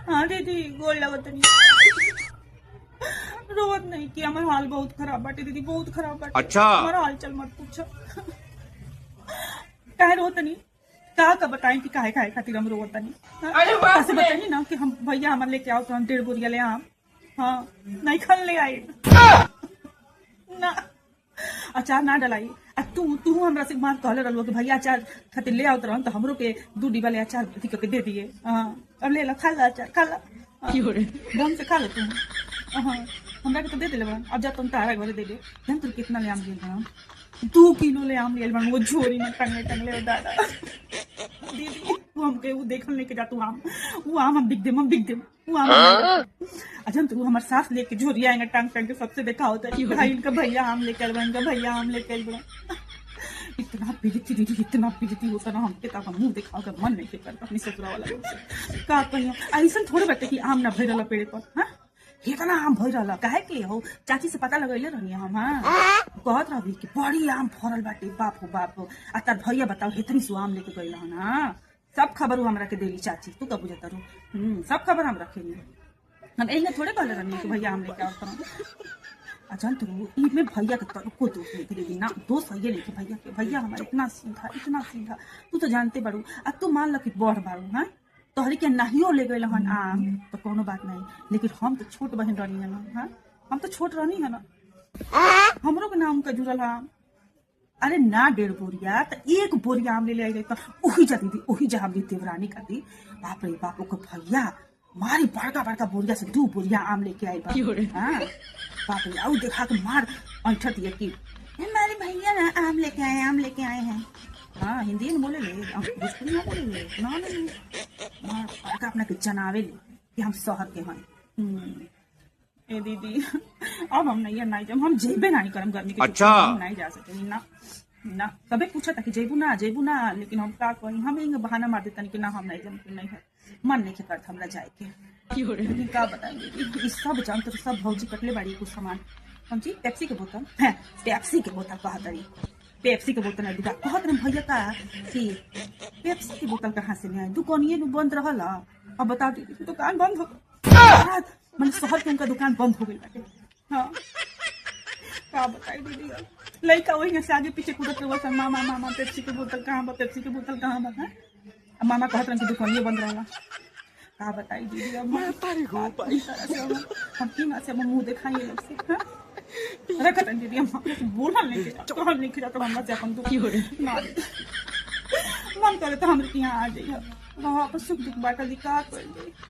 हाँ दीदी गोल लगत नहीं रोवत नहीं कि हमार हाल बहुत खराब बाटे दीदी, बहुत खराब बाटे। अच्छा हमारा हाल चल मत पूछो। काहे रोवत नहीं का बताएं कि काहे काहे खातिर हम रोवत नहीं। अरे बाप कैसे रे। बताइए ना कि हम भैया हमारे लेके आओ तो हम 1.5 बोरिया ले आम। हाँ नहीं खन ले आए ना अचार ना डलाई। तू तू हमरा से मार कहले रहलो कि भैया अचार खातिर ले आओ तो हमरो के 2 डिब्बा ले अचार अथी करके दे दिए। हाँ अब ले ला खा ला अचार खा ला। ढंग से खा लो तुम। हाँ हमरा के तो दे दिले बड़ा। अब जा तुम तारा घरे दे दे। जान तू कितना ले आम दिए बड़ा? 2 किलो ले आम लिए बड़ा। वो झोरी में टंगे टंगे दादा दीदी वो हमके वो देखल लेके जा तू आम। वो आम हम बिक देम वो आम अच्छा तू हमारे सास लेके झोरी आएंगे टांग टांग के सबसे देखा होता है भाई इनका भैया आम लेके आए इनका भैया आम लेके आए बड़ा। इतना पीड़ित दीदी इतना पीड़ित होता ना हमके तब मुंह दिखाओ कर मन नहीं करता अपनी ससुरा वाला लोग से का कहियो ऐसा थोड़े बाटे कि आम ना भइरला पेड़ पर। हाँ इतना आम भइरला काहे के हो चाची से पता लगैले रहनी हम। हाँ कहत रही कि बड़ी आम फरल बाटे बाप हो बाप हो। आ तार भैया बताओ इतनी सु आम लेके गइल हन। हाँ सब खबर हमरा के देली चाची तू कब बुझता रू। सब खबर हम रखेली हम एने थोड़े कहले रहनी कि भैया आम लेके आओ तो। अच्छा तो इनमें भैया के को दोष नहीं दीदी ना दोष है नहीं कि भैया हमारा इतना सीधा तू तो जानते बारू। अब तू मान लो कि बढ़ बारू। हाँ तोहरी के नाहियो ले गए हन आम तो कोनो बात नहीं लेकिन हम तो छोट बहन रहनी है ना। हाँ हम तो छोट रहनी है ना हमरो के नाम का जुड़ल आम। अरे ना 1.5 बोरिया तो 1 बोरिया आम ले आई तो वही जा दीदी वही जा हमरी देवरानी का दी बाप रे बाप ओकर भैया मारी बड़का बड़का बोरिया से 2 बोरिया आम लेके आई बा। हाँ बाप रे आउ देखा के मार अंठा दिया कि हमारे भैया ना आम लेके आए हैं। हाँ हिंदी में बोले ले भोजपुरी में बोले ले ना मार बड़का अपना के जनावे ले कि हम शहर के हैं। ए दीदी अब हम नहीं जब हम जेबे नहीं करम गर्मी के अच्छा हम नहीं जा सके ना सबे पूछा था कि जेबू ना लेकिन हम का कहीं हम इंग बहाना मार देता कि ना हम नहीं जम नहीं है मन नहीं करता हमरा जाए के। लेकिन का बताएंगे इस सब जानते सब भौजी कटले बाड़ी कुछ सामान हम जी पेप्सी के बोतल है पेप्सी के बोतल कहत रही पेप्सी के बोतल दुकान कहत रहे भैया का कि पेप्सी की बोतल कहाँ से ले आए दुकानिए में बंद रहल। अब बताओ दीदी दुकान बंद हो मतलब शहर के उनका दुकान बंद हो गई बाटे। हाँ का बताई दीदी लड़का वही से आगे पीछे कूदत रहा मामा पेप्सी के बोतल कहाँ बा। मामा कहत रहे कि दुकानिए बंद रहला का बताई दीदी अब हम तीन से मुंह दिखाइए लोग से रखत दीदी हम बोलल नहीं खिला तो हमरा से अपन दुखी हो रहे ना मन करे तो हम यहाँ आ जाइए वहाँ पर सुख दुख बाटल का कर